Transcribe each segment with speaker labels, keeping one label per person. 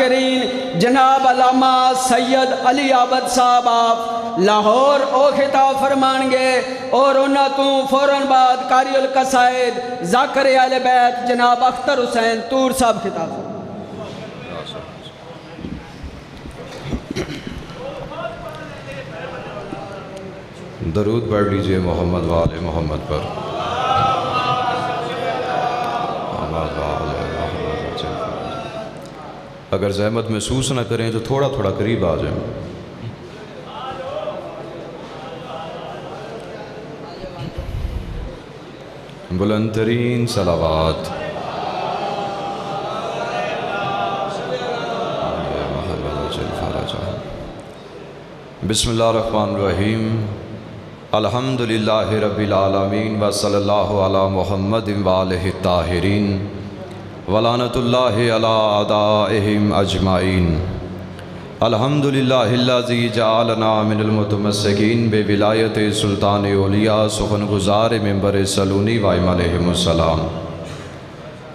Speaker 1: ذاکرین جناب علامہ سید علی عابد صاحب آپ لاہور او خطاب فرمان گے اور انہاں تو فوراً بعد قاری القصائد ذاکر اہل بیت جناب اختر حسین تور صاحب خطاب فرمان۔
Speaker 2: درود پڑھ لیجئے محمد و آل محمد پر۔ اگر زحمت محسوس نہ کریں تو تھوڑا تھوڑا قریب آ جائیں۔ بلند ترین صلوات بسم اللہ الرحمن الرحیم الحمدللہ رب العالمین وصلی اللہ علی محمد وآلہ الطاہرین ولعنت اللہ علی اعدائہم اجمعین الحمدللہ الذی جعلنا من المتمسکین بولایت سلطان اولیاء سخن گزار منبر سلونی وائم علیہم السلام۔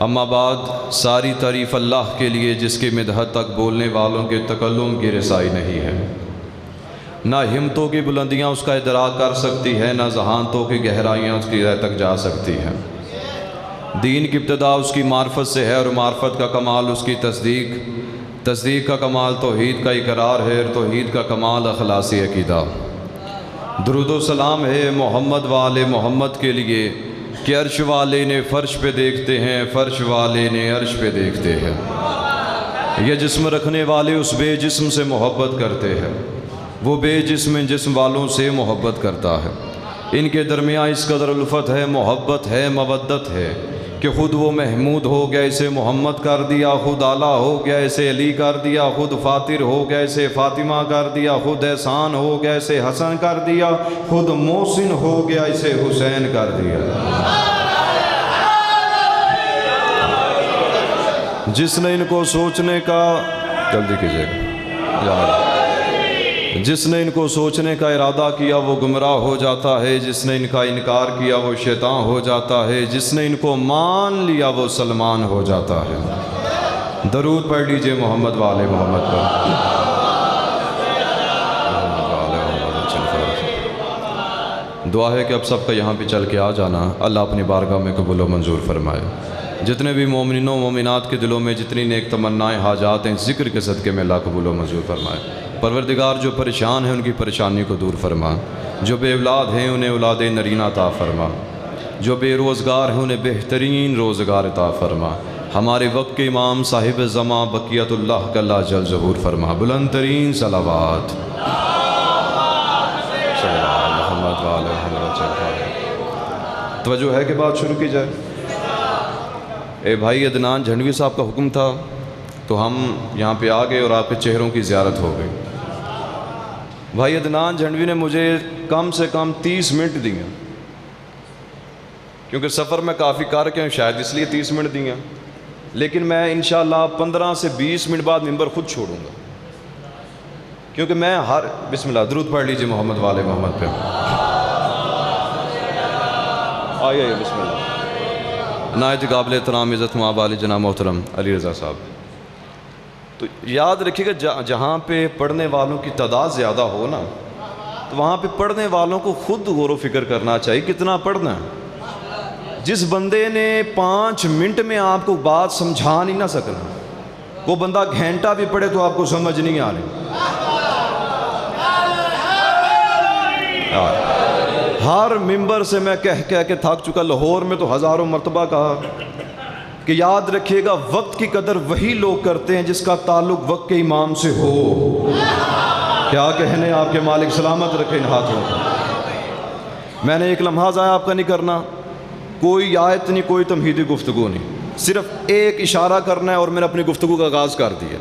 Speaker 2: اما بعد ساری تعریف اللہ کے لیے جس کی مدحت تک بولنے والوں کے تکلم کی رسائی نہیں ہے، نہ ہمتوں کی بلندیاں اس کا ادراک کر سکتی ہے، نہ ذہانتوں کی گہرائیاں اس کی رہ تک جا سکتی ہیں۔ دین کی ابتدا اس کی معرفت سے ہے اور معرفت کا کمال اس کی تصدیق کا کمال توحید کا اقرار ہے اور توحید کا کمال اخلاصی عقیدہ۔ درود و سلام ہے محمد والے محمد کے لیے کہ عرش والے نے فرش پہ دیکھتے ہیں، فرش والے نے عرش پہ دیکھتے ہیں۔ یہ جسم رکھنے والے اس بے جسم سے محبت کرتے ہیں، وہ بے جسم جسم والوں سے محبت کرتا ہے۔ ان کے درمیان اس قدر الفت ہے، محبت ہے، مودت ہے کہ خود وہ محمود ہو گیا اسے محمد کر دیا، خود اعلیٰ ہو گیا اسے علی کر دیا، خود فاطر ہو گیا اسے فاطمہ کر دیا، خود احسان ہو گیا اسے حسن کر دیا، خود محسن ہو گیا اسے حسین کر دیا۔ جس نے ان کو سوچنے کا جلدی کیجئے جس نے ان کو سوچنے کا ارادہ کیا وہ گمراہ ہو جاتا ہے، جس نے ان کا انکار کیا وہ شیطان ہو جاتا ہے، جس نے ان کو مان لیا وہ سلمان ہو جاتا ہے۔ درود پڑھ لیجئے محمد والے محمد پر۔ دعا ہے کہ اب سب کا یہاں پہ چل کے آ جانا اللہ اپنی بارگاہ میں قبول و منظور فرمائے۔ جتنے بھی مومنین و مومنات کے دلوں میں جتنی نیک تمنائیں حاجات ہیں ذکر کے صدقے میں اللہ قبول و منظور فرمائے۔ پروردگار جو پریشان ہیں ان کی پریشانی کو دور فرما، جو بے اولاد ہیں انہیں اولاد نرینہ عطا فرما، جو بے روزگار ہیں انہیں بہترین روزگار عطا فرما۔ ہمارے وقت کے امام صاحب زماں بقیت اللہ کا اللہ جل ظہور فرما۔ بلند ترین صلوات محمد والے محمد۔ توجہ ہے کہ بات شروع کی جائے؟ اے بھائی عدنان جھنڈوی صاحب کا حکم تھا تو ہم یہاں پہ آ گئے اور آپ کے چہروں کی زیارت ہو گئی۔ بھائی عدنان جھنڈوی نے مجھے کم سے کم 30 منٹ دیے، کیونکہ سفر میں کافی کر کے شاید اس لیے 30 منٹ دیے، لیکن میں انشاءاللہ 15 سے 20 منٹ بعد ممبر خود چھوڑوں گا، کیونکہ میں بسم اللہ درود پڑھ لیجئے محمد والے محمد پہ۔ آئیے بسم اللہ۔ نہایت قابل احترام عزت مآب علی جناب محترم علی رضا صاحب، تو یاد رکھیے گا جہاں پہ پڑھنے والوں کی تعداد زیادہ ہو نا تو وہاں پہ پڑھنے والوں کو خود غور و فکر کرنا چاہیے کتنا پڑھنا ہے۔ جس بندے نے 5 منٹ میں آپ کو بات سمجھا نہیں نہ سکنا، وہ بندہ گھنٹہ بھی پڑھے تو آپ کو سمجھ نہیں آ رہی۔ ہر ممبر سے میں کہہ کے تھک چکا، لاہور میں تو ہزاروں مرتبہ کہا کہ یاد رکھیے گا وقت کی قدر وہی لوگ کرتے ہیں جس کا تعلق وقت کے امام سے ہو۔ کیا کہنے آپ کے مالک سلامت رکھے ان ہاتھوں۔ میں نے ایک لمحہ ضائع آپ کا نہیں کرنا، کوئی آیت نہیں، کوئی تمہیدی گفتگو نہیں، صرف ایک اشارہ کرنا ہے اور میں نے اپنی گفتگو کا آغاز کر دیا۔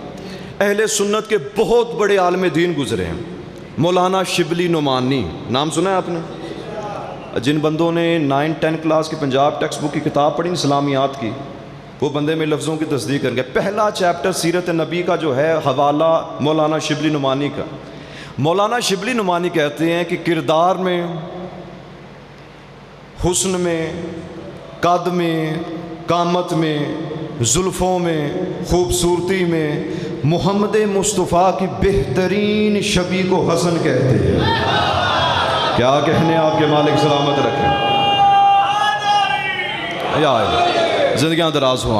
Speaker 2: اہل سنت کے بہت بڑے عالم دین گزرے ہیں، مولانا شبلی نعمانی نام سنا ہے آپ نے؟ جن بندوں نے 9-10 کلاس کی پنجاب ٹیکسٹ بک کی کتاب پڑھی اسلامیات کی، وہ بندے میں لفظوں کی تصدیق کریں گے۔ پہلا چیپٹر سیرت نبی کا جو ہے حوالہ مولانا شبلی نعمانی کا۔ مولانا شبلی نعمانی کہتے ہیں کہ کردار میں، حسن میں، قد میں، قامت میں، زلفوں میں، خوبصورتی میں،
Speaker 3: محمد مصطفیٰ کی بہترین شبیہ کو حسن کہتے ہیں. کیا کہنے آپ کے مالک سلامت رکھیں. یا زندگیاں دراز ہوں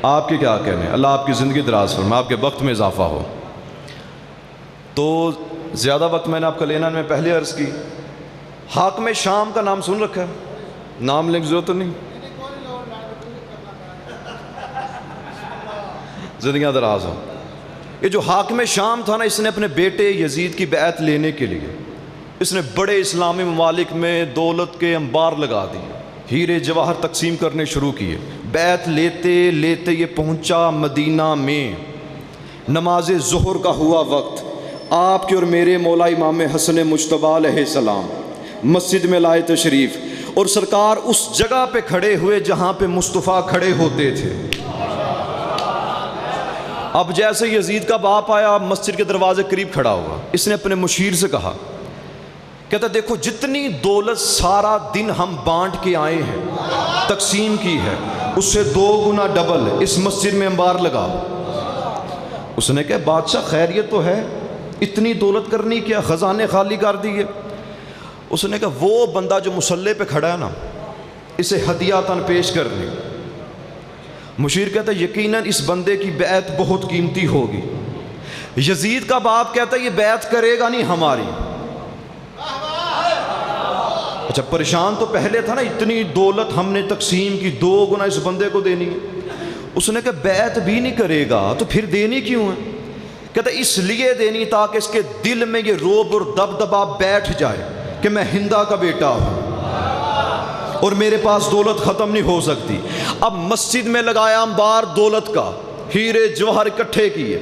Speaker 3: آپ کے کیا کہنے. اللہ آپ کی زندگی دراز فرمائے، آپ کے وقت میں اضافہ ہو. تو زیادہ وقت میں نے آپ کا لینا، میں پہلے عرض کی حاکم شام کا نام سن رکھا ہے؟ نام لینے کی ضرورت تو نہیں. زندگیاں دراز ہوں. یہ جو حاکم شام تھا نا، اس نے اپنے بیٹے یزید کی بیعت لینے کے لیے اس نے بڑے اسلامی ممالک میں دولت کے انبار لگا دیے، ہیرے جواہر تقسیم کرنے شروع کیے. بیعت لیتے لیتے یہ پہنچا مدینہ میں. نماز ظہر کا ہوا وقت، آپ کے اور میرے مولا امام حسن مجتبیٰ علیہ السلام مسجد میں لائے تشریف، اور سرکار اس جگہ پہ کھڑے ہوئے جہاں پہ مصطفیٰ کھڑے ہوتے تھے. اب جیسے یزید کا باپ آیا، مسجد کے دروازے قریب کھڑا ہوا. اس نے اپنے مشیر سے کہا، کہتا دیکھو جتنی دولت سارا دن ہم بانٹ کے آئے ہیں، تقسیم کی ہے، اس سے 2 گنا ڈبل اس مسجد میں انبار لگاؤ. اس نے کہا بادشاہ خیریت تو ہے، اتنی دولت کرنی کیا، خزانے خالی کر دیے. اس نے کہا وہ بندہ جو مصلی پہ کھڑا ہے نا، اسے ہدیاتاً پیش کر دیں. مشیر کہتا ہے یقیناً اس بندے کی بیعت بہت قیمتی ہوگی. یزید کا باپ کہتا ہے یہ بیعت کرے گا نہیں ہماری. اچھا پریشان تو پہلے تھا نا، اتنی دولت ہم نے تقسیم کی، 2 گنا اس بندے کو دینی ہے. اس نے کہا بیعت بھی نہیں کرے گا تو پھر دینی کیوں ہے؟ کہتا اس لیے دینی تاکہ اس کے دل میں یہ روب اور دبدبا بیٹھ جائے کہ میں ہندا کا بیٹا ہوں اور میرے پاس دولت ختم نہیں ہو سکتی. اب مسجد میں لگایا انبار دولت کا، ہیرے جوہر اکٹھے کیے.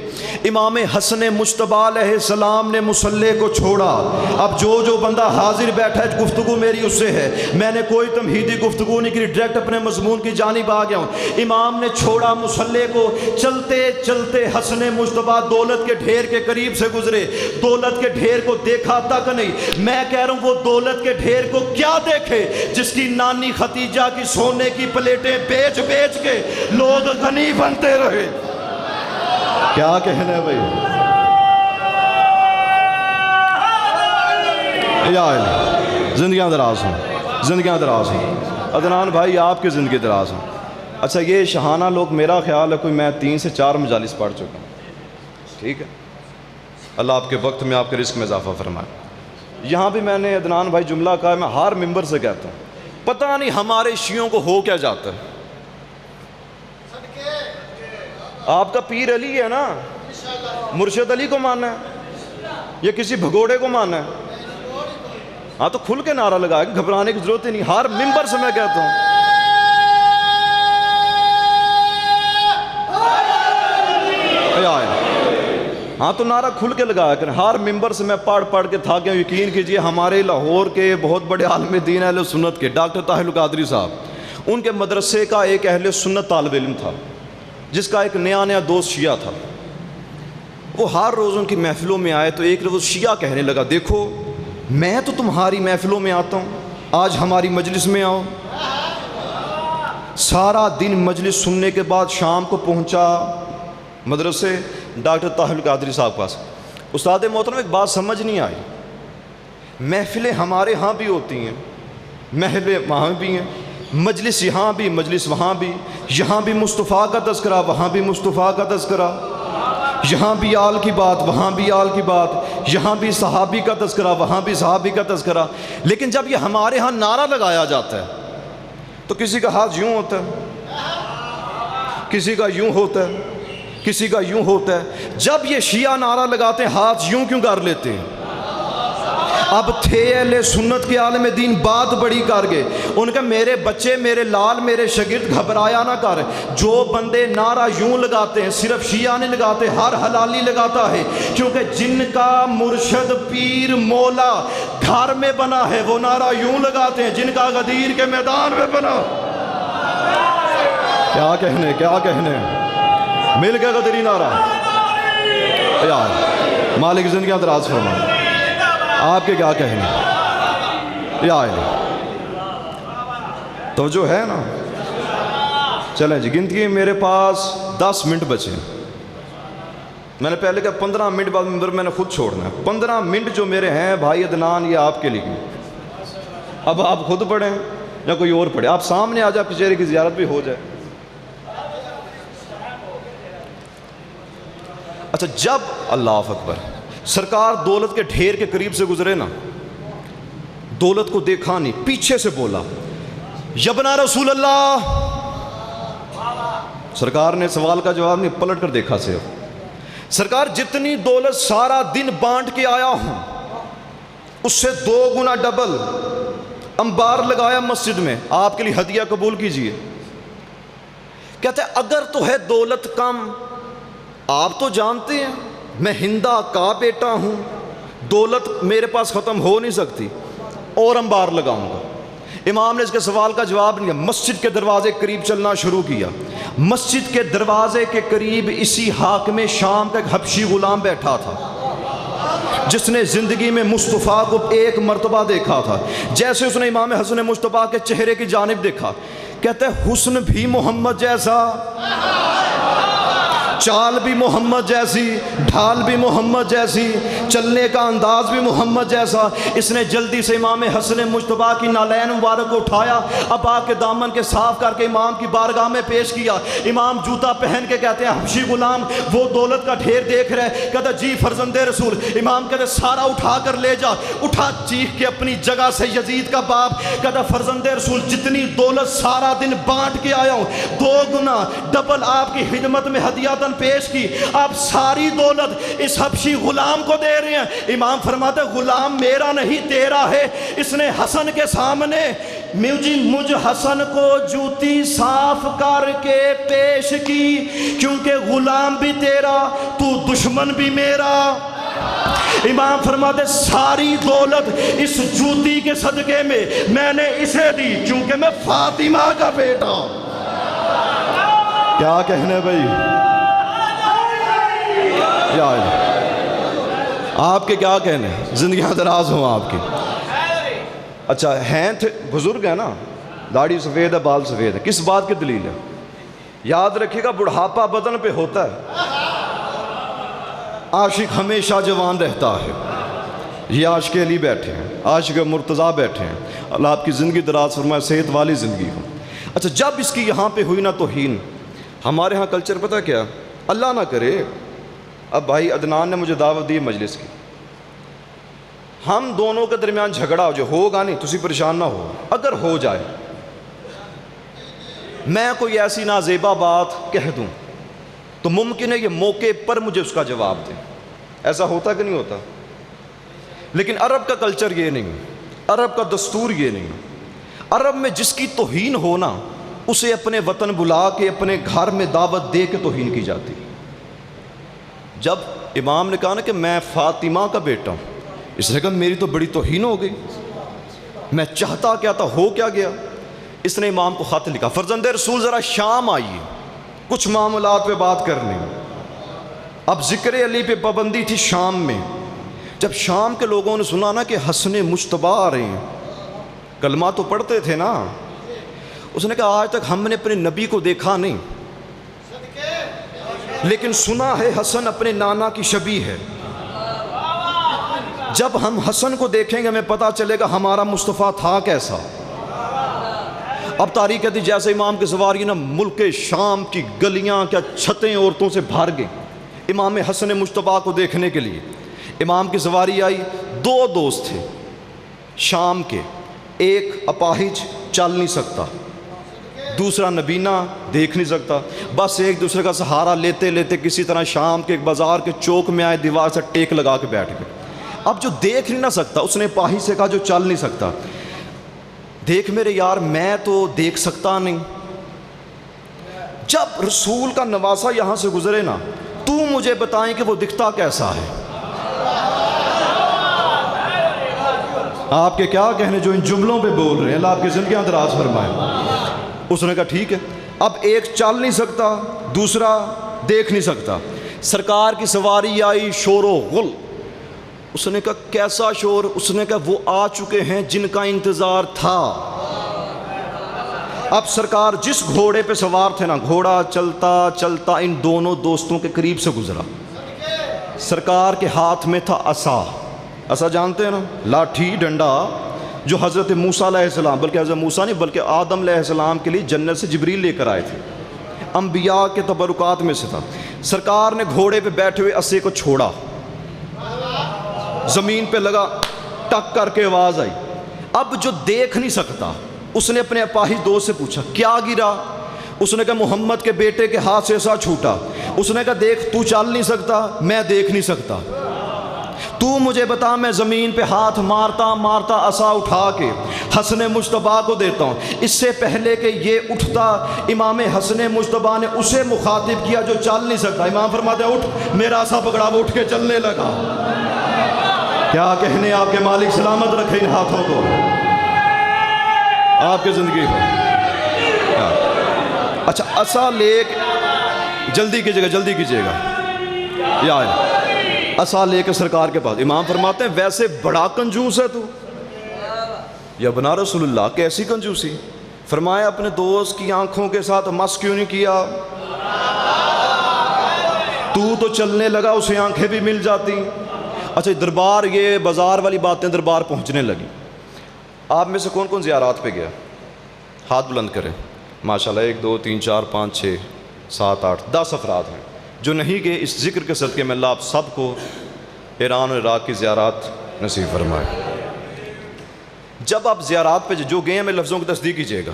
Speaker 3: امام حسن مجتبیٰ علیہ السلام نے مصلی کو چھوڑا. اب جو بندہ حاضر بیٹھا ہے، گفتگو میری اس سے ہے، میں نے کوئی تمہیدی گفتگو نہیں کی، ڈائریکٹ اپنے مضمون کی جانب آ گیا ہوں. امام نے چھوڑا مصلی کو. چلتے چلتے حسن مجتبیٰ دولت کے ڈھیر کے قریب سے گزرے. دولت کے ڈھیر کو دیکھا تک نہیں. میں کہہ رہا ہوں وہ دولت کے ڈھیر کو کیا دیکھے جس کی نانی ختیجہ کی سونے کی پلیٹیں بیچ بیچ کے لوگ غنی بنتے رہے. کیا کہنا ہے بھائی. زندگیاں دراز ہوں، زندگیاں دراز ہوں. عدنان بھائی آپ کی زندگی دراز ہوں. اچھا یہ شہانہ لوگ، میرا خیال ہے کوئی میں 3 سے 4 مجالس پڑھ چکا ہوں. ٹھیک ہے، اللہ آپ کے وقت میں آپ کے رزق میں اضافہ فرمائے. یہاں بھی میں نے عدنان بھائی جملہ کہا، میں ہر ممبر سے کہتا ہوں پتہ نہیں ہمارے شیعوں کو ہو کیا جاتا ہے. آپ کا پیر علی ہے نا، مرشد علی کو ماننا ہے یا کسی بھگوڑے کو ماننا ہے؟ ہاں تو کھل کے نعرہ لگا کے گھبرانے کی ضرورت ہی نہیں. ہر ممبر سے میں کہتا ہوں ہاں تو نعرہ کھل کے لگایا کریں. ہر ممبر سے میں پڑھ کے تھا کہ یقین کیجئے ہمارے لاہور کے بہت بڑے عالم دین اہل سنت کے ڈاکٹر طاہر القادری صاحب، ان کے مدرسے کا ایک اہل سنت طالب علم تھا جس کا ایک نیا دوست شیعہ تھا. وہ ہر روز ان کی محفلوں میں آئے تو ایک روز شیعہ کہنے لگا دیکھو میں تو تمہاری محفلوں میں آتا ہوں، آج ہماری مجلس میں آؤ. سارا دن مجلس سننے کے بعد شام کو پہنچا مدرسے ڈاکٹر طاہر القادری صاحب پاس. استاد محترم ایک بات سمجھ نہیں آئی، محفلیں ہمارے ہاں بھی ہوتی ہیں، محفلیں وہاں بھی ہیں، مجلس یہاں بھی مجلس وہاں بھی، یہاں بھی مصطفیٰ کا تذکرہ وہاں بھی مصطفیٰ کا تذکرہ، یہاں بھی آل کی بات وہاں بھی آل کی بات، یہاں بھی صحابی کا تذکرہ وہاں بھی صحابی کا تذکرہ. لیکن جب یہ ہمارے ہاں نعرہ لگایا جاتا ہے تو کسی کا ہاتھ یوں ہوتا ہے، کسی کا یوں ہوتا ہے، کسی کا یوں ہوتا ہے. جب یہ شیعہ نعرہ لگاتے ہیں ہاتھ یوں کیوں کر لیتے ہیں؟ اب تھے اہل سنت کے عالم دین بات بڑی کر گئے. ان کا میرے بچے میرے لال میرے شاگرد گھبرایا نہ کر. جو بندے نعرہ یوں لگاتے ہیں صرف شیعہ نہیں لگاتے، ہر حلالی لگاتا ہے، کیونکہ جن کا مرشد پیر مولا گھر میں بنا ہے وہ نعرہ یوں لگاتے ہیں، جن کا غدیر کے میدان میں بنا. کیا کہنے مل گیا غدری نعرہ. یار مالک زندگیاں دراز فرمائے. آپ کے کیا کہنے یا تو جو ہے نا. چلیں جی گنتی میرے پاس 10 منٹ بچے. میں نے پہلے کہا 15 منٹ بعد ممبر میں نے خود چھوڑنا ہے. 15 منٹ جو میرے ہیں بھائی عدنان یہ آپ کے لیے. اب آپ خود پڑھیں یا کوئی اور پڑھے, آپ سامنے آ جائے, آپ کے چہرے کی زیارت بھی ہو جائے. اچھا جب اللہ اکبر سرکار دولت کے ڈھیر کے قریب سے گزرے نا, دولت کو دیکھا نہیں, پیچھے سے بولا یبنا رسول اللہ. سرکار نے سوال کا جواب نہیں, پلٹ کر دیکھا سے. سرکار جتنی دولت سارا دن بانٹ کے آیا ہوں اس سے 2 گنا ڈبل انبار لگایا مسجد میں, آپ کے لیے ہدیہ قبول کیجئے. کہتے ہیں اگر تو ہے دولت کم, آپ تو جانتے ہیں میں ہندا کا بیٹا ہوں, دولت میرے پاس ختم ہو نہیں سکتی, اور انبار لگاؤں گا. امام نے اس کے سوال کا جواب نہیں دیا, مسجد کے دروازے کے قریب چلنا شروع کیا. مسجد کے دروازے کے قریب اسی حاکم شام کا ایک حبشی غلام بیٹھا تھا جس نے زندگی میں مصطفیٰ کو ایک مرتبہ دیکھا تھا. جیسے اس نے امام حسن مصطفیٰ کے چہرے کی جانب دیکھا, کہتے ہیں حسن بھی محمد جیسا, چال بھی محمد جیسی, ڈھال بھی محمد جیسی, چلنے کا انداز بھی محمد جیسا. اس نے جلدی سے امام حسن مجتبیٰ کی نالین مبارک کو اٹھایا, ابا کے دامن کے صاف کر کے امام کی بارگاہ میں پیش کیا. امام جوتا پہن کے کہتے ہیں حبشی غلام وہ دولت کا ڈھیر دیکھ رہے, کہتا جی فرزند رسول. امام کہتے سارا اٹھا کر لے جا. اٹھا چیخ کے اپنی جگہ سے یزید کا باپ, کہتا فرزند رسول جتنی دولت سارا دن بانٹ کے آیا ہوں 2 گنا ڈبل آپ کی خدمت میں ہدیہ پیش کی, آپ ساری دولت اس حبشی غلام کو دے رہے ہیں. امام فرماتے غلام میرا نہیں تیرا ہے. اس نے حسن کے سامنے مجھ حسن کو جوتی صاف کر کے پیش کی, کیونکہ غلام بھی تیرا تو دشمن بھی میرا. امام فرماتے ساری دولت اس جوتی کے صدقے میں نے اسے دی کیونکہ میں فاطمہ کا بیٹا. کیا کہنے بھائی, آپ کے کیا کہنے, زندگیاں دراز ہوں آپ کی. اچھا ہیں بزرگ ہیں نا, داڑھی سفید ہے, بال سفید ہے, کس بات کی دلیل ہے؟ یاد رکھیے گا بڑھاپا بدن پہ ہوتا ہے, عاشق ہمیشہ جوان رہتا ہے. یہ عاشق علی بیٹھے ہیں, عاشق مرتضیٰ بیٹھے ہیں, اللہ آپ کی زندگی دراز فرمائے, صحت والی زندگی ہو. اچھا جب اس کی یہاں پہ ہوئی نا توہین, ہمارے ہاں کلچر پتہ کیا, اللہ نہ کرے اب بھائی عدنان نے مجھے دعوت دی مجلس کی, ہم دونوں کے درمیان جھگڑا جو ہوگا نہیں, تسی پریشان نہ ہو, اگر ہو جائے میں کوئی ایسی نازیبا بات کہہ دوں تو ممکن ہے یہ موقع پر مجھے اس کا جواب دیں. ایسا ہوتا کہ نہیں ہوتا؟ لیکن عرب کا کلچر یہ نہیں, عرب کا دستور یہ نہیں. عرب میں جس کی توہین ہونا اسے اپنے وطن بلا کے اپنے گھر میں دعوت دے کے توہین کی جاتی. جب امام نے کہا نا کہ میں فاطمہ کا بیٹا ہوں, اس نے کہا میری تو بڑی توہین ہو گئی, میں چاہتا کیا تھا ہو کیا گیا. اس نے امام کو خط لکھا, فرزند رسول ذرا شام آئیے, کچھ معاملات پہ بات کرنے. اب ذکر علی پہ پابندی تھی شام میں. جب شام کے لوگوں نے سنا نا کہ حسن مجتبیٰ آ رہے ہیں, کلمہ تو پڑھتے تھے نا, اس نے کہا آج تک ہم نے اپنے نبی کو دیکھا نہیں, لیکن سنا ہے حسن اپنے نانا کی شبیہ ہے. جب ہم حسن کو دیکھیں گے ہمیں پتہ چلے گا ہمارا مصطفیٰ تھا کیسا. اب تاریخ کہتی جیسے امام کی سواری نا ملک شام کی گلیاں کیا چھتیں عورتوں سے بھر گئیں امام حسن مجتبیٰ کو دیکھنے کے لیے. امام کی سواری آئی, 2 دوست تھے شام کے, ایک اپاہج چل نہیں سکتا, دوسرا نبینہ دیکھ نہیں سکتا, بس ایک دوسرے کا سہارا لیتے لیتے کسی طرح شام کے ایک بازار کے چوک میں آئے, دیوار سے ٹیک لگا کے بیٹھ گئے. اب جو دیکھ نہیں نہ سکتا اس نے پاہی سے کہا جو چل نہیں سکتا, دیکھ میرے یار میں تو دیکھ سکتا نہیں, جب رسول کا نواسہ یہاں سے گزرے نا تو مجھے بتائیں کہ وہ دکھتا کیسا ہے. آپ کے کیا کہنے جو ان جملوں پہ بول رہے ہیں, اللہ آپ کی زندگیاں دراز فرمائے. اس نے کہا ٹھیک ہے. اب ایک چل نہیں سکتا, دوسرا دیکھ نہیں سکتا. سرکار کی سواری آئی, شور و غل. اس نے کہا کیسا شور؟ اس نے کہا وہ آ چکے ہیں جن کا انتظار تھا. اب سرکار جس گھوڑے پہ سوار تھے نا, گھوڑا چلتا چلتا ان دونوں دوستوں کے قریب سے گزرا. سرکار کے ہاتھ میں تھا عصا. عصا جانتے ہیں نا، لاٹھی ڈنڈا، جو حضرت موسیٰ علیہ السلام، بلکہ حضرت موسیٰ نہیں بلکہ آدم علیہ السلام کے لیے جنت سے جبریل لے کر آئے تھے. انبیاء کے تبرکات میں سے تھا. سرکار نے گھوڑے پہ بیٹھے ہوئے عصے کو چھوڑا، زمین پہ لگا، ٹک کر کے آواز آئی. اب جو دیکھ نہیں سکتا اس نے اپنے اپاہج دوست سے پوچھا کیا گرا؟ اس نے کہا محمد کے بیٹے کے ہاتھ سے عصا چھوٹا. اس نے کہا دیکھ تو چل نہیں سکتا، میں دیکھ نہیں سکتا، تو مجھے بتا، میں زمین پہ ہاتھ مارتا مارتا عصا اٹھا کے حسن مجتبیٰ کو دیتا ہوں. اس سے پہلے کہ یہ اٹھتا، امام حسن مجتبیٰ نے اسے مخاطب کیا جو چل نہیں سکتا. امام فرماتے ہیں اٹھ، میرا عصا پکڑا، وہ اٹھ کے چلنے لگا. کیا کہنے، آپ کے مالک سلامت رکھے ان ہاتھوں کو آپ کی زندگی کو. اچھا عصا لے کے جلدی کیجیے گا یا عصا لے کے سرکار کے پاس. امام فرماتے ہیں ویسے بڑا کنجوس ہے تو، یا بنا رسول اللہ کیسی کنجوسی. فرمایا اپنے دوست کی آنکھوں کے ساتھ مس کیوں نہیں کیا؟ تو چلنے لگا، اسے آنکھیں بھی مل جاتی. اچھا دربار، یہ بازار والی باتیں دربار پہنچنے لگی. آپ میں سے کون کون زیارات پہ گیا؟ ہاتھ بلند کریں. ماشاءاللہ 1 2 3 4 5 6 7 8 10 افراد ہیں. جو نہیں گئے اس ذکر کے صدقے میں اللہ آپ سب کو ایران اور عراق کی زیارات نصیب فرمائے. جب آپ زیارات پہ جو گئے ہیں میں لفظوں کی تصدیق کیجیے گا.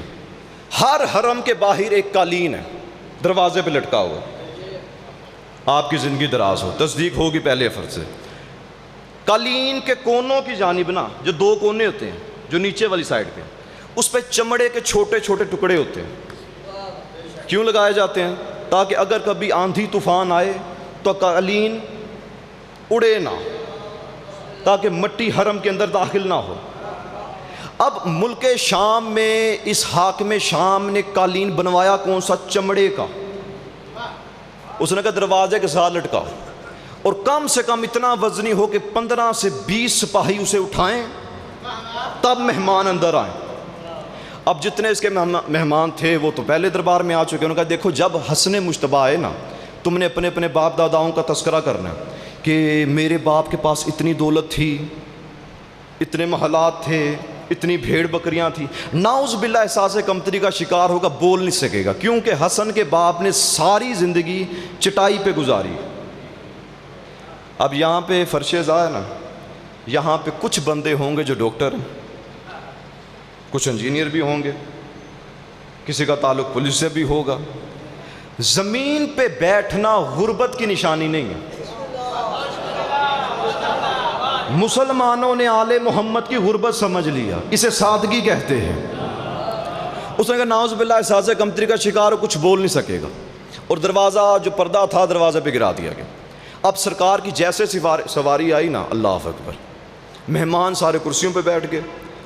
Speaker 3: ہر حرم کے باہر ایک قالین ہے دروازے پہ لٹکا ہوا. آپ کی زندگی دراز ہو، تصدیق ہوگی پہلے فرض سے. قالین کے کونوں کی جانب نا جو 2 کونے ہوتے ہیں جو نیچے والی سائڈ پہ، اس پہ چمڑے کے چھوٹے چھوٹے ٹکڑے ہوتے ہیں. کیوں لگائے جاتے ہیں؟ تاکہ اگر کبھی آندھی طوفان آئے تو قالین اڑے نہ، تاکہ مٹی حرم کے اندر داخل نہ ہو. اب ملک شام میں اس حاکم شام نے قالین بنوایا کون سا؟ چمڑے کا. اس نے کہا دروازے کے ساتھ لٹکاؤ، اور کم سے کم اتنا وزنی ہو کہ 15 سے 20 سپاہی اسے اٹھائیں تب مہمان اندر آئیں. اب جتنے اس کے مہمان تھے وہ تو پہلے دربار میں آ چکے. انہوں نے کہا دیکھو جب حسن مجتبیٰ آئے نا، تم نے اپنے اپنے باپ داداؤں کا تذکرہ کرنا کہ میرے باپ کے پاس اتنی دولت تھی، اتنے محلات تھے، اتنی بھیڑ بکریاں تھیں. ناؤز باللہ احساس کمتری کا شکار ہوگا، بول نہیں سکے گا، کیونکہ حسن کے باپ نے ساری زندگی چٹائی پہ گزاری. اب یہاں پہ فرش زا ہے نا، یہاں پہ کچھ بندے ہوں گے جو ڈاکٹر ہیں، کچھ انجینئر بھی ہوں گے، کسی کا تعلق پولیس سے بھی ہوگا. زمین پہ بیٹھنا غربت کی نشانی نہیں ہے. مسلمانوں نے آل محمد کی غربت سمجھ لیا، اسے سادگی کہتے ہیں. اس نے کہا ناؤز باللہ احساس کمتری کا شکار ہو، کچھ بول نہیں سکے گا. اور دروازہ جو پردہ تھا دروازے پہ گرا دیا گیا. اب سرکار کی جیسے سواری آئی نا، اللہ اکبر، مہمان سارے کرسیوں پہ بیٹھ گئے.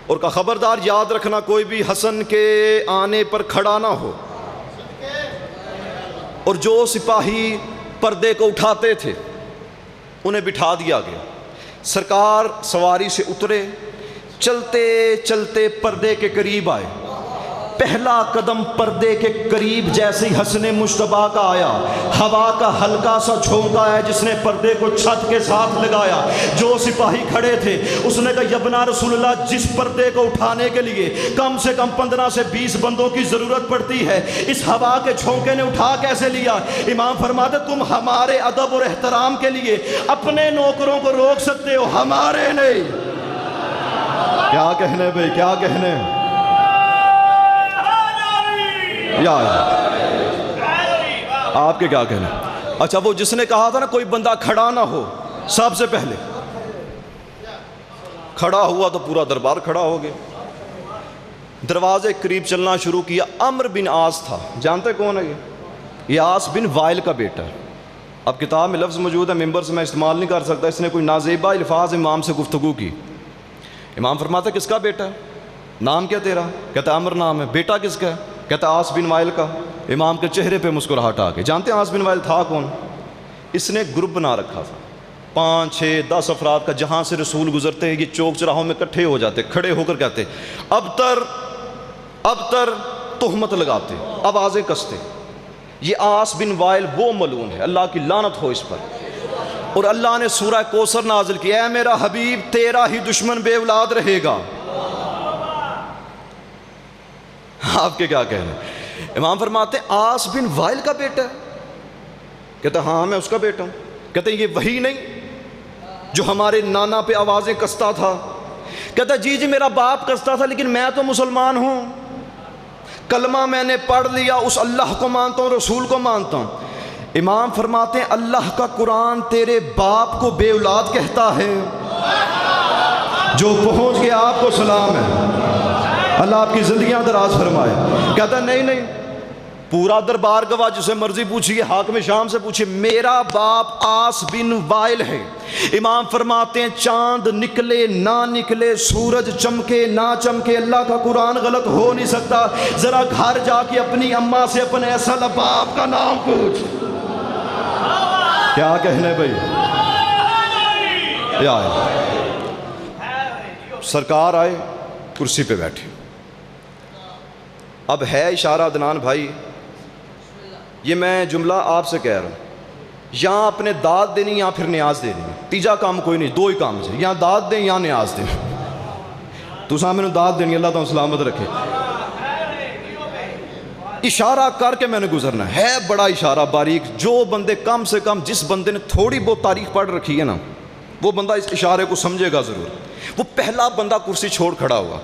Speaker 3: اور کہا خبردار یاد رکھنا کوئی بھی حسن کے آنے پر کھڑا نہ ہو. اور جو سپاہی پردے کو اٹھاتے تھے انہیں بٹھا دیا گیا. سرکار سواری سے اترے، چلتے چلتے پردے کے قریب آئے. پہلا قدم پردے کے قریب جیسے ہی حسن مجتبیٰ کا آیا، ہوا کا ہلکا سا جھونکا ہے جس نے پردے کو چھت کے ساتھ لگایا. جو سپاہی کھڑے تھے اس نے کہا یبنا رسول اللہ، جس پردے کو اٹھانے کے لیے کم سے کم 15 سے 20 بندوں کی ضرورت پڑتی ہے، اس ہوا کے جھونکے نے اٹھا کیسے لیا؟ امام فرماتے تم ہمارے ادب اور احترام کے لیے اپنے نوکروں کو روک سکتے ہو، ہمارے نہیں. کیا کہنے بھائی، کیا کہنے یا آپ کے کیا کہنا؟ اچھا وہ جس نے کہا تھا نا کوئی بندہ کھڑا نہ ہو، سب سے پہلے کھڑا ہوا تو پورا دربار کھڑا ہو گیا. دروازے قریب چلنا شروع کیا. عمر بن عاص تھا، جانتے کون ہے یہ عاص بن وائل کا بیٹا ہے. اب کتاب میں لفظ موجود ہے، ممبر سے میں استعمال نہیں کر سکتا. اس نے کوئی نازیبہ الفاظ امام سے گفتگو کی. امام فرماتا کس کا بیٹا ہے؟ نام کیا تیرا؟ کہتا عمر نام ہے. بیٹا کس کا ہے؟ کہتا عاص بن وائل کا. امام کے چہرے پہ مسکراہٹ آ گئی. جانتے ہیں عاص بن وائل تھا کون؟ اس نے گروپ بنا رکھا تھا 5 6 10 افراد کا. جہاں سے رسول گزرتے یہ چوک چراہوں میں اکٹھے ہو جاتے، کھڑے ہو کر کہتے اب تر تہمت لگاتے، آوازیں کستے. یہ عاص بن وائل وہ ملعون ہے، اللہ کی لعنت ہو اس پر. اور اللہ نے سورہ کوثر نازل کی، اے میرا حبیب تیرا ہی دشمن بے اولاد رہے گا۔ آپ کے کیا کہنا ہے؟ امام فرماتے ہیں عاص بن وائل کا بیٹا ہے؟ کہتا ہاں میں اس کا بیٹا ہوں۔ کہتے ہیں یہ وہی نہیں جو ہمارے نانا پہ آوازیں کستا تھا؟ کہتا جی جی میرا باپ کستا تھا لیکن میں تو مسلمان ہوں، کلمہ میں نے پڑھ لیا، اس اللہ کو مانتا ہوں، رسول کو مانتا ہوں۔ امام فرماتے ہیں اللہ کا قرآن تیرے باپ کو بے اولاد کہتا ہے؟ جو پہنچ گیا آپ کو سلام ہے، اللہ آپ کی زندگیاں دراز فرمائے۔ کہتا نہیں نہیں، پورا دربار گواہ، جسے مرضی پوچھیے، حاکم شام سے پوچھیے، میرا باپ عاص بن وائل ہے۔ امام فرماتے ہیں چاند نکلے نہ نکلے، سورج چمکے نہ چمکے، اللہ کا قرآن غلط ہو نہیں سکتا۔ ذرا گھر جا کے اپنی اماں سے اپنے اصل باپ کا نام پوچھ۔ کیا کہنے بھائی؟ سرکار آئے، کرسی پہ بیٹھے۔ اب ہے اشارہ عدنان بھائی، یہ میں جملہ آپ سے کہہ رہا ہوں، یہاں اپنے داد دینی یا پھر نیاز دینی، تیجا کام کوئی نہیں، دو ہی کام سے، یا داد دیں یا نیاز دیں۔ تو سامنے داد دینی، اللہ تعالیٰ سلامت رکھے۔ اشارہ کر کے میں نے گزرنا ہے، بڑا اشارہ باریک، جو بندے کم سے کم، جس بندے نے تھوڑی بہت تاریخ پڑھ رکھی ہے نا، وہ بندہ اس اشارے کو سمجھے گا ضرور۔ وہ پہلا بندہ کرسی چھوڑ کھڑا ہوا،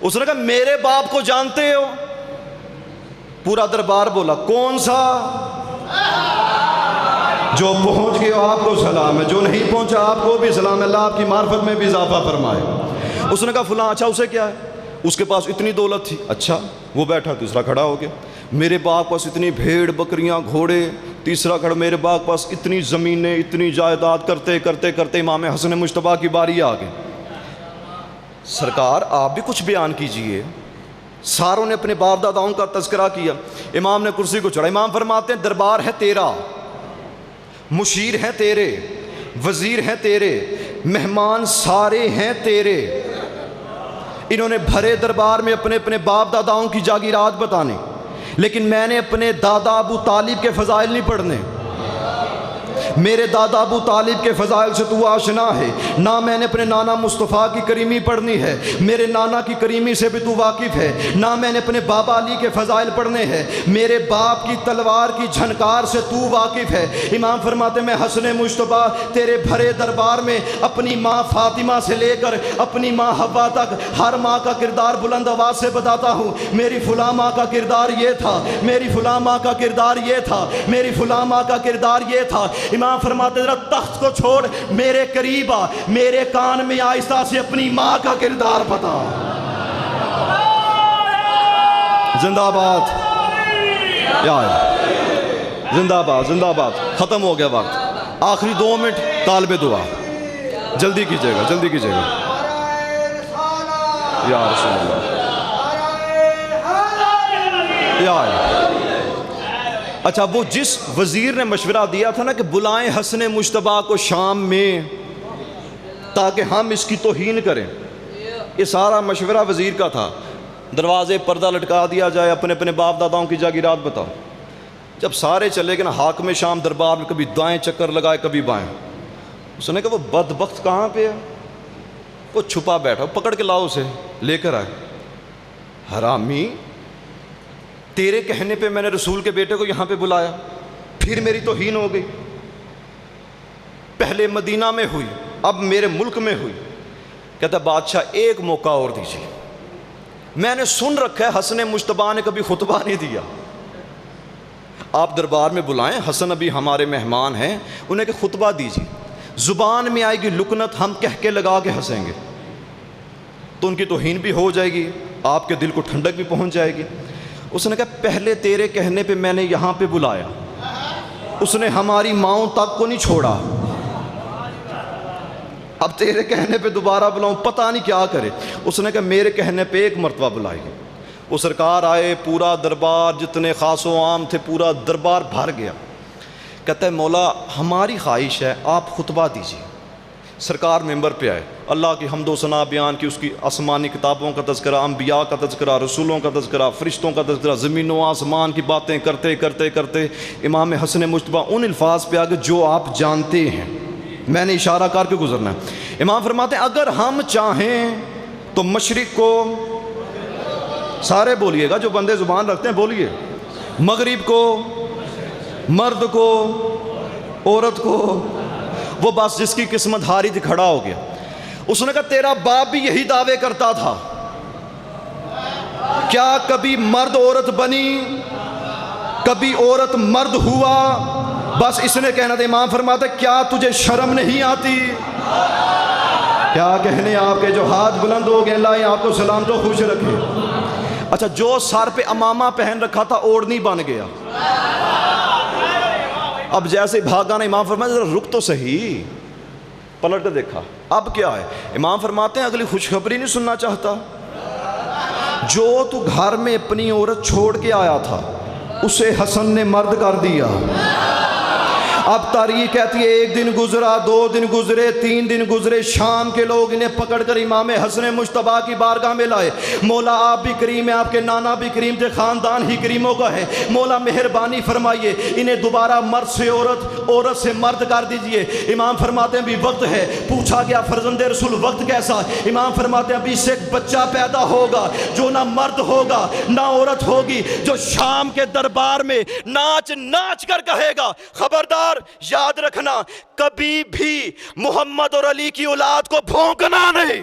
Speaker 3: اس نے کہا میرے باپ کو جانتے ہو؟ پورا دربار بولا کون سا؟ جو پہنچ گئے ہو آپ کو سلام ہے، جو نہیں پہنچا آپ کو بھی سلام ہے، اللہ آپ کی معرفت میں بھی اضافہ فرمائے۔ اس نے کہا فلاں، اچھا اسے کیا ہے؟ اس کے پاس اتنی دولت تھی۔ اچھا وہ بیٹھا، دوسرا کھڑا ہو گیا، میرے باپ پاس اتنی بھیڑ بکریاں گھوڑے، تیسرا کھڑا، میرے باپ پاس اتنی زمینیں اتنی جائیداد، کرتے کرتے کرتے امام حسن مجتبیٰ کی باری آ گئی۔ سرکار آپ بھی کچھ بیان کیجئے۔ ساروں نے اپنے باپ داداؤں کا تذکرہ کیا۔ امام نے کرسی کو چڑھا۔ امام فرماتے ہیں دربار ہے تیرا، مشیر ہیں تیرے، وزیر ہیں تیرے، مہمان سارے ہیں تیرے۔ انہوں نے بھرے دربار میں اپنے اپنے باپ داداؤں کی جاگیرات بتانے، لیکن میں نے اپنے دادا ابو طالب کے فضائل نہیں پڑھنے۔ میرے دادا ابو طالب کے فضائل سے تو آشنا ہے، نہ میں نے اپنے نانا مصطفیٰ کی کریمی پڑھنی ہے، میرے نانا کی کریمی سے بھی تو واقف ہے، نہ میں نے اپنے بابا علی کے فضائل پڑھنے ہیں، میرے باپ کی تلوار کی جھنکار سے تو واقف ہے۔ امام فرماتے میں حسن مجتبیٰ تیرے بھرے دربار میں اپنی ماں فاطمہ سے لے کر اپنی ماں حوا تک ہر ماں کا کردار بلند آواز سے بتاتا ہوں، میری فلاں ماں کا کردار یہ تھا، میری فلاں ماں کا کردار یہ تھا، میری فلاں ماں کا کردار یہ تھا۔ امام فرماتے ذرا تخت کو چھوڑ، میرے قریب آ، میرے کان میں آہستہ سے اپنی ماں کا کردار بتا۔ زندہ باد، زندہ باد، زندہ باد۔ ختم ہو گیا وقت، آخری 2 منٹ طالب دعا، جلدی کیجئے گا، جلدی کیجئے گا۔ یا رسول اللہ، یا اچھا وہ جس وزیر نے مشورہ دیا تھا نا کہ بلائیں حسن مجتبیٰ کو شام میں تاکہ ہم اس کی توہین کریں، یہ سارا مشورہ وزیر کا تھا۔ دروازے پردہ لٹکا دیا جائے، اپنے اپنے باپ داداؤں کی جاگیرات بتاؤ۔ جب سارے چلے گئے نا، حاکم شام دربار میں کبھی دائیں چکر لگائے کبھی بائیں، اس نے کہا وہ بدبخت کہاں پہ ہے؟ وہ چھپا بیٹھا، پکڑ کے لاؤ اسے، لے کر آئے۔ حرامی، تیرے کہنے پہ میں نے رسول کے بیٹے کو یہاں پہ بلایا، پھر میری توہین ہو گئی۔ پہلے مدینہ میں ہوئی، اب میرے ملک میں ہوئی۔ کہتا بادشاہ ایک موقع اور دیجیے، میں نے سن رکھا ہے حسن مجتبیٰ نے کبھی خطبہ نہیں دیا، آپ دربار میں بلائیں، حسن ابھی ہمارے مہمان ہیں، انہیں کہ خطبہ دیجیے، زبان میں آئے گی لکنت، ہم کہہ کے لگا کے ہنسیں گے تو ان کی توہین بھی ہو جائے گی، آپ کے دل کو ٹھنڈک بھی پہنچ جائے گی۔ اس نے کہا پہلے تیرے کہنے پہ میں نے یہاں پہ بلایا، اس نے ہماری ماؤں تک کو نہیں چھوڑا، اب تیرے کہنے پہ دوبارہ بلاؤں پتہ نہیں کیا کرے۔ اس نے کہا میرے کہنے پہ ایک مرتبہ بلائیے۔ وہ سرکار آئے، پورا دربار، جتنے خاص و عام تھے پورا دربار بھر گیا۔ کہتا ہے مولا ہماری خواہش ہے آپ خطبہ دیجیے۔ سرکار ممبر پہ آئے، اللہ کی حمد و ثنا بیان کی، اس کی آسمانی کتابوں کا تذکرہ، انبیاء کا تذکرہ، رسولوں کا تذکرہ، فرشتوں کا تذکرہ، زمین و آسمان کی باتیں کرتے کرتے کرتے امام حسن مجتبیٰ ان الفاظ پہ آگے جو آپ جانتے ہیں، میں نے اشارہ کر کے گزرنا ہے۔ امام فرماتے ہیں اگر ہم چاہیں تو مشرق کو، سارے بولیے گا جو بندے زبان رکھتے ہیں بولیے، مغرب کو، مرد کو، عورت کو، وہ بس جس کی قسمت ہاری تھی کھڑا ہو گیا۔ اس نے کہا تیرا باپ بھی یہی دعوے کرتا تھا، کیا کبھی مرد عورت بنی، کبھی عورت مرد ہوا؟ بس اس نے کہنا تھا۔ امام فرماتے کیا تجھے شرم نہیں آتی؟ کیا کہنے آپ کے جو ہاتھ بلند ہو گئے، اللہ آپ کو سلام تو خوش رکھے۔ اچھا جو سر پہ امامہ پہن رکھا تھا اوڑھنی بن گیا، اب جیسے بھاگا نا، امام فرماتے ذرا رک تو صحیح، پلٹ کے دیکھا اب کیا ہے۔ امام فرماتے ہیں اگلی خوشخبری نہیں سننا چاہتا؟ جو تو گھر میں اپنی عورت چھوڑ کے آیا تھا اسے حسن نے مرد کر دیا۔ اب تاریخ کہتی ہے ایک دن گزرا، 2 دن گزرے، 3 دن گزرے، شام کے لوگ انہیں پکڑ کر امام حسن مجتبیٰ کی بارگاہ میں لائے۔ مولا آپ بھی کریم ہیں، آپ کے نانا بھی کریم تھے، خاندان ہی کریموں کا ہے، مولا مہربانی فرمائیے انہیں دوبارہ مرد سے عورت، عورت سے مرد کر دیجئے۔ امام فرماتے ہیں بھی وقت ہے۔ پوچھا گیا فرزند رسول وقت کیسا؟ امام فرماتے ہیں ابھی سے ایک بچہ پیدا ہوگا جو نہ مرد ہوگا نہ عورت ہوگی، جو شام کے دربار میں ناچ ناچ کر کہے گا خبردار یاد رکھنا کبھی بھی محمد اور علی کی اولاد کو بھونکنا نہیں۔